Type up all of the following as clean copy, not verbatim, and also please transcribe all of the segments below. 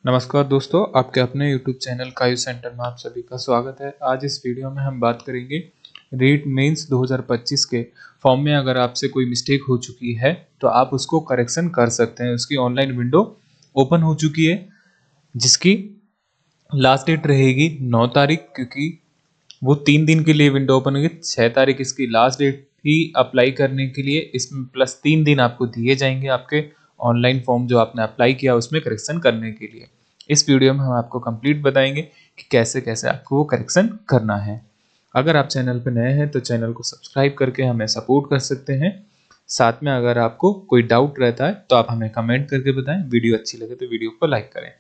नमस्कार दोस्तों, आपके अपने YouTube चैनल कायु सेंटर में आप सभी का स्वागत है। आज इस वीडियो में हम बात करेंगे रीट मेंस 2025 के फॉर्म में अगर आपसे कोई मिस्टेक हो चुकी है तो आप उसको करेक्शन कर सकते हैं। उसकी ऑनलाइन विंडो ओपन हो चुकी है जिसकी लास्ट डेट रहेगी 9 तारीख, क्योंकि वो 3 दिन के लिए विंडो ओपन होगी। 6 तारीख इसकी लास्ट डेट थी अप्लाई करने के लिए। इसमें प्लस 3 दिन आपको दिए जाएंगे आपके ऑनलाइन फॉर्म जो आपने अप्लाई किया उसमें करेक्शन करने के लिए। इस वीडियो में हम आपको कंप्लीट बताएंगे कि कैसे कैसे आपको वो करेक्शन करना है। अगर आप चैनल पर नए हैं तो चैनल को सब्सक्राइब करके हमें सपोर्ट कर सकते हैं। साथ में अगर आपको कोई डाउट रहता है तो आप हमें कमेंट करके बताएं। वीडियो अच्छी लगे तो वीडियो को लाइक करें।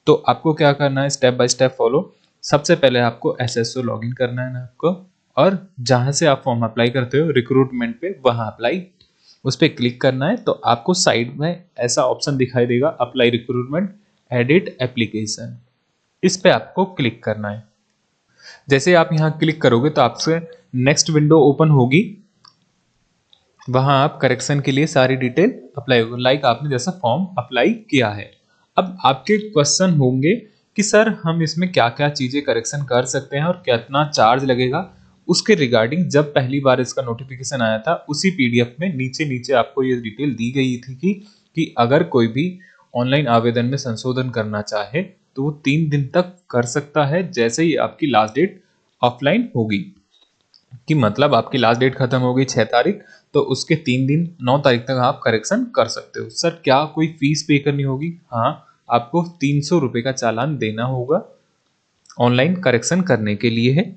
तो आपको क्या करना है, स्टेप बाय स्टेप फॉलो। सबसे पहले आपको एसएसओ लॉगिन करना है ना आपको, और जहां से आप फॉर्म अप्लाई करते हो रिक्रूटमेंट पे, वहां अप्लाई उस पर क्लिक करना है। तो आपको साइड में ऐसा ऑप्शन दिखाई देगा, अप्लाई रिक्रूटमेंट एडिट एप्लीकेशन। इस पे आपको क्लिक करना है। जैसे आप यहाँ क्लिक करोगे तो आपसे नेक्स्ट विंडो ओपन होगी। वहां आप करेक्शन के लिए सारी डिटेल अप्लाई होगी, लाइक आपने जैसा फॉर्म अप्लाई किया है। अब आपके क्वेश्चन होंगे कि सर हम इसमें क्या क्या चीजें करेक्शन कर सकते हैं और कितना चार्ज लगेगा। उसके रिगार्डिंग जब पहली बार इसका नोटिफिकेशन आया था उसी पीडीएफ में नीचे नीचे आपको ये डिटेल दी गई थी कि अगर कोई भी ऑनलाइन आवेदन में संशोधन करना चाहे तो वो 3 दिन तक कर सकता है, जैसे ही आपकी लास्ट डेट ऑफलाइन होगी। कि मतलब आपकी लास्ट डेट खत्म हो गई 6 तारीख, तो उसके 3 दिन 9 तारीख तक आप करेक्शन कर सकते हो। सर क्या कोई फीस पे करनी होगी? हाँ, आपको 300 रुपए का चालान देना होगा ऑनलाइन करेक्शन करने के लिए है।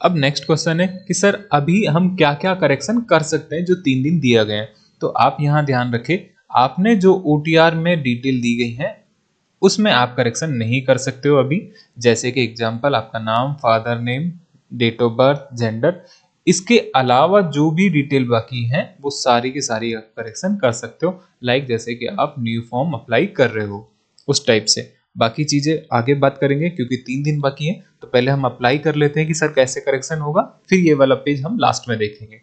अब नेक्स्ट क्वेश्चन है कि सर अभी हम क्या क्या करेक्शन कर सकते हैं जो 3 दिन दिया गया है। तो आप यहाँ ध्यान रखें, आपने जो ओटीआर में डिटेल दी गई है उसमें आप करेक्शन नहीं कर सकते हो अभी। जैसे कि एग्जांपल आपका नाम, father name, date of birth, gender. इसके अलावा जो भी डिटेल बाकी है वो सारी की सारी आप करेक्शन कर सकते हो, लाइक जैसे कि आप न्यू फॉर्म अप्लाई कर रहे हो उस टाइप से। बाकी चीजें आगे बात करेंगे क्योंकि 3 दिन बाकी है। तो पहले हम अप्लाई कर लेते हैं कि सर कैसे करेक्शन होगा, फिर ये वाला पेज हम लास्ट में देखेंगे।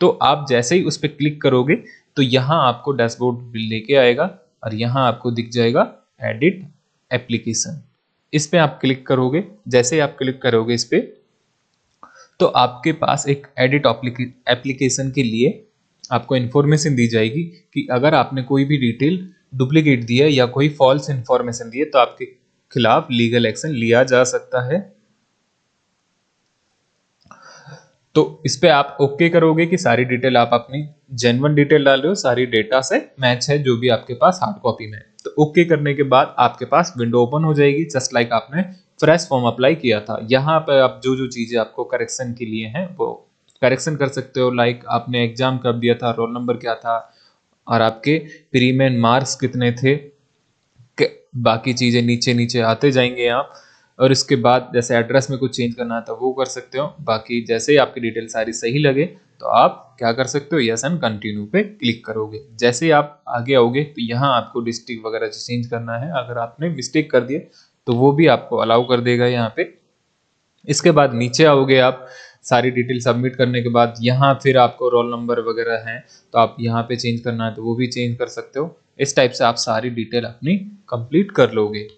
तो आप जैसे ही उस पर क्लिक करोगे तो यहाँ आपको डैशबोर्ड लेके आएगा और यहाँ आपको दिख जाएगा एडिट एप्लीकेशन। इस पे आप क्लिक करोगे। जैसे ही आप क्लिक करोगे इस पे, तो आपके पास एक एडिट एप्लीकेशन के लिए आपको इन्फॉर्मेशन दी जाएगी कि अगर आपने कोई भी डिटेल डुप्लीकेट दी है या कोई फॉल्स इन्फॉर्मेशन दी है तो आपके खिलाफ लीगल एक्शन लिया जा सकता है। तो इस पे आप ओके करोगे कि सारी डिटेल आप अपनी जेन्युइन डिटेल डाल रहे हो, सारी डेटा से मैच है जो भी आपके पास हार्ड कॉपी में। तो ओके करने के बाद आपके पास विंडो ओपन हो जाएगी, जस्ट लाइक आपने फ्रेश फॉर्म अप्लाई किया था। यहाँ पे आप जो जो चीजें आपको करेक्शन के लिए हैं वो करेक्शन कर सकते हो, लाइक आपने एग्जाम कब दिया था, रोल नंबर क्या था, और आपके प्री में मार्क्स कितने थे। बाकी चीजें नीचे नीचे आते जाएंगे आप। और इसके बाद जैसे एड्रेस में कुछ चेंज करना है तो वो कर सकते हो। बाकी जैसे ही आपकी डिटेल सारी सही लगे तो आप क्या कर सकते हो, यस एंड कंटिन्यू पे क्लिक करोगे। जैसे ही आप आगे आओगे तो यहाँ आपको डिस्ट्रिक्ट वगैरह चेंज करना है। अगर आपने मिस्टेक कर दिए तो वो भी आपको अलाउ कर देगा यहाँ पे। इसके बाद नीचे आओगे आप, सारी डिटेल सबमिट करने के बाद यहाँ फिर आपको रोल नंबर वगैरह है तो आप यहाँ पे चेंज करना है तो वो भी चेंज कर सकते हो। इस टाइप से आप सारी डिटेल अपनी कंप्लीट कर लोगे।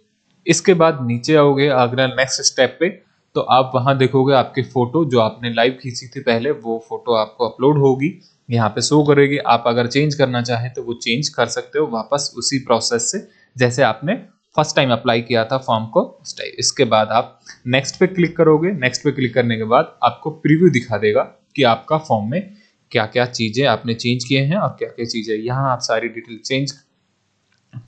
इसके बाद नीचे आओगे अगला नेक्स्ट स्टेप पे, तो आप वहां देखोगे आपके फोटो जो आपने लाइव खींची थी पहले, वो फोटो आपको अपलोड होगी, यहाँ पे शो करेगी। आप अगर चेंज करना चाहें तो वो चेंज कर सकते हो वापस उसी प्रोसेस से जैसे आपने फर्स्ट टाइम अप्लाई किया था फॉर्म को उस टाइप। इसके बाद आप नेक्स्ट पे क्लिक करोगे। नेक्स्ट पे क्लिक करने के बाद आपको प्रीव्यू दिखा देगा कि आपका फॉर्म में क्या क्या चीजें आपने चेंज किए हैं और क्या क्या चीजें। यहाँ आप सारी डिटेल चेंज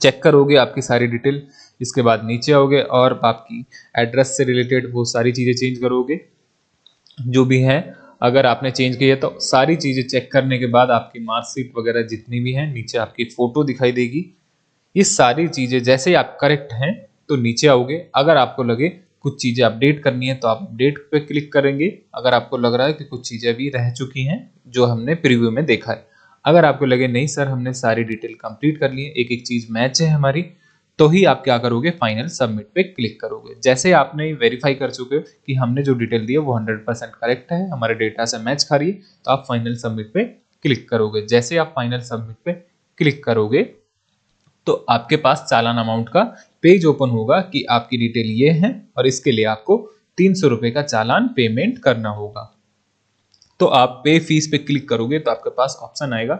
चेक करोगे आपकी सारी डिटेल। इसके बाद नीचे आओगे और आपकी एड्रेस से रिलेटेड वो सारी चीजें चेंज करोगे जो भी है। अगर आपने चेंज की है तो सारी चीजें चेक करने के बाद आपकी मार्कशीट वगैरह जितनी भी है, नीचे आपकी फोटो दिखाई देगी। ये सारी चीजें जैसे ही आप करेक्ट हैं तो नीचे आओगे। अगर आपको लगे कुछ चीजें अपडेट करनी है तो आप अपडेट पे क्लिक करेंगे। अगर आपको लग रहा है कि कुछ चीजें अभी रह चुकी हैं जो हमने प्रीव्यू में देखा है, अगर आपको लगे नहीं सर हमने सारी डिटेल कंप्लीट कर ली है, एक एक चीज मैच है हमारी, तो ही आप क्या करोगे, फाइनल सबमिट पे क्लिक करोगे। जैसे आपने वेरीफाई कर चुके हो कि हमने जो डिटेल दी है वो 100% करेक्ट है, हमारे डेटा से मैच खा रही है, तो आप फाइनल सबमिट पे क्लिक करोगे। जैसे आप फाइनल सबमिट पे क्लिक करोगे तो आपके पास चालान अमाउंट का पेज ओपन होगा कि आपकी डिटेल ये है और इसके लिए आपको 300 रुपए का चालान पेमेंट करना होगा। तो आप पे फीस पे क्लिक करोगे तो आपके पास ऑप्शन आएगा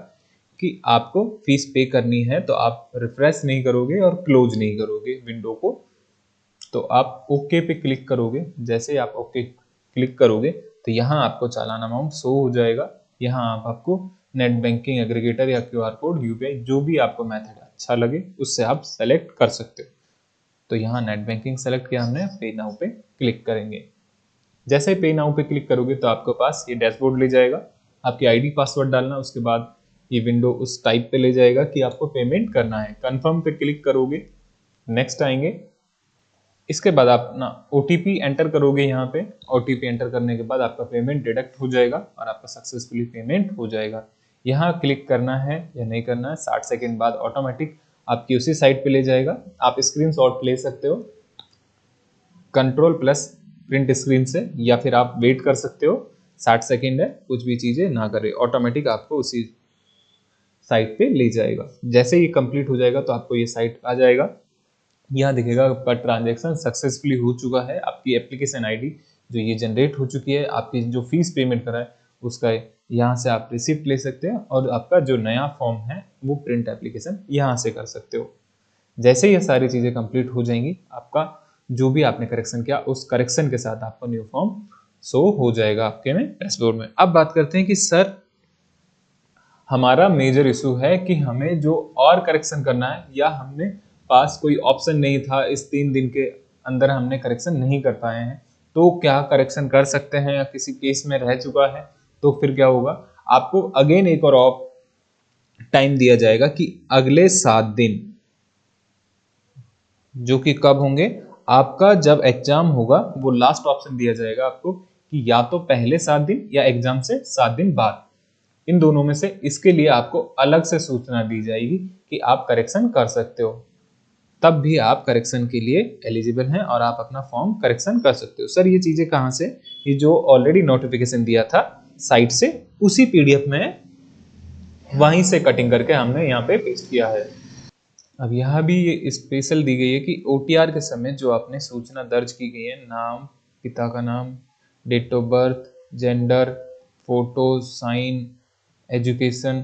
कि आपको फीस पे करनी है, तो आप रिफ्रेश नहीं करोगे और क्लोज नहीं करोगे विंडो को। तो आप ओके पे क्लिक करोगे। जैसे ही आप ओके क्लिक करोगे तो यहाँ आपको चालान अमाउंट शो हो जाएगा। यहाँ आपको नेट बैंकिंग, एग्रीगेटर या क्यूआर कोड, यूपीआई, जो भी आपको मेथड अच्छा लगे उससे आप सेलेक्ट कर सकते हो। तो यहाँ नेट बैंकिंग सेलेक्ट किया हमने, पे नाउ पे क्लिक करेंगे। जैसे ही पे नाउ पे क्लिक करोगे तो आपके पास ये डैशबोर्ड ले जाएगा। आपकी आईडी पासवर्ड डालना, उसके बाद ये विंडो उस टाइप पे ले जाएगा कि आपको पेमेंट करना है। कंफर्म पे क्लिक करोगे, नेक्स्ट आएंगे। इसके बाद आप ना ओटीपी एंटर करोगे। यहाँ पे ओटीपी एंटर करने के बाद आपका पेमेंट डिडक्ट हो जाएगा और आपका सक्सेसफुली पेमेंट हो जाएगा। यहाँ क्लिक करना है या नहीं करना है, 60 सेकेंड बाद ऑटोमेटिक आपकी उसी साइट पे ले जाएगा। आप स्क्रीनशॉट ले सकते हो कंट्रोल प्लस प्रिंट स्क्रीन से, या फिर आप वेट कर सकते हो। 60 सेकेंड है, कुछ भी चीजें ना करे, ऑटोमेटिक आपको उसी साइट पे ले जाएगा। जैसे ही कंप्लीट हो जाएगा तो आपको ये साइट आ जाएगा। यहाँ दिखेगा आपका ट्रांजैक्शन सक्सेसफुली हो चुका है। आपकी एप्लीकेशन आईडी जो ये जनरेट हो चुकी है, आपकी जो फीस पेमेंट करा है उसका यहाँ से आप रिसिप्ट ले सकते हैं और आपका जो नया फॉर्म है वो प्रिंट एप्लीकेशन यहाँ से कर सकते हो। जैसे ये सारी चीज़ें कंप्लीट हो जाएंगी, आपका जो भी आपने करेक्शन किया उस करेक्शन के साथ आपका न्यू फॉर्म शो हो जाएगा आपके में डैशबोर्ड में। अब बात करते हैं कि सर हमारा मेजर इशू है कि हमें जो और करेक्शन करना है, या हमने पास कोई ऑप्शन नहीं था, इस 3 दिन के अंदर हमने करेक्शन नहीं कर पाए हैं, तो क्या करेक्शन कर सकते हैं, या किसी केस में रह चुका है तो फिर क्या होगा। आपको अगेन एक और टाइम दिया जाएगा कि अगले 7 दिन, जो कि कब होंगे, आपका जब एग्जाम होगा वो लास्ट ऑप्शन दिया जाएगा आपको कि या तो पहले 7 दिन या एग्जाम से 7 दिन बाद, इन दोनों में से इसके लिए आपको अलग से सूचना दी जाएगी कि आप करेक्शन कर सकते हो। तब भी आप करेक्शन के लिए एलिजिबल हैं और आप अपना फॉर्म करेक्शन कर सकते हो। सर ये चीजें कहाँ से, ये जो ऑलरेडी नोटिफिकेशन दिया था साइट से, उसी पीडीएफ में वहीं से कटिंग करके हमने यहाँ पे पेस्ट किया है। अब यहाँ भी ये स्पेशल दी गई है कि ओटीआर के समय जो आपने सूचना दर्ज की गई है, नाम, पिता का नाम, date of birth, gender, photo, sign, education,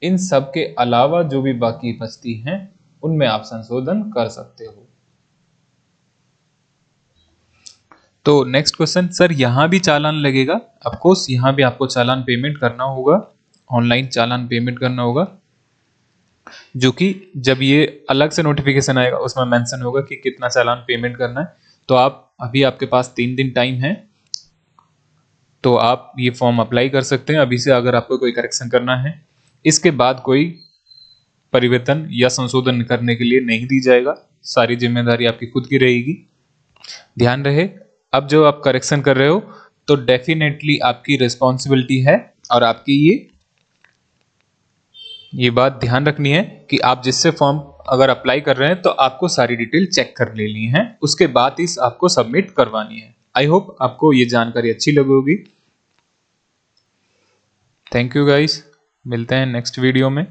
इन सब के अलावा जो भी बाकी बचती हैं उनमें आप संशोधन कर सकते हो। तो नेक्स्ट क्वेश्चन, सर यहाँ भी चालान लगेगा? ऑफ कोर्स यहाँ भी आपको चालान पेमेंट करना होगा, ऑनलाइन चालान पेमेंट करना होगा, जो कि जब ये अलग से नोटिफिकेशन आएगा उसमें मेंशन होगा कि कितना चालान पेमेंट करना है। तो आप अभी आपके पास 3 दिन टाइम है, तो आप ये फॉर्म अप्लाई कर सकते हैं अभी से, अगर आपको कोई करेक्शन करना है। इसके बाद कोई परिवर्तन या संशोधन करने के लिए नहीं दी जाएगा, सारी जिम्मेदारी आपकी खुद की रहेगी। ध्यान रहे, अब जो आप करेक्शन कर रहे हो तो डेफिनेटली आपकी रिस्पॉन्सिबिलिटी है, और आपकी ये बात ध्यान रखनी है कि आप जिससे फॉर्म अगर अप्लाई कर रहे हैं तो आपको सारी डिटेल चेक कर लेनी है, उसके बाद ही आपको सबमिट करवानी है। आई होप आपको ये जानकारी अच्छी लगी होगी। थैंक यू गाइस, मिलते हैं नेक्स्ट वीडियो में।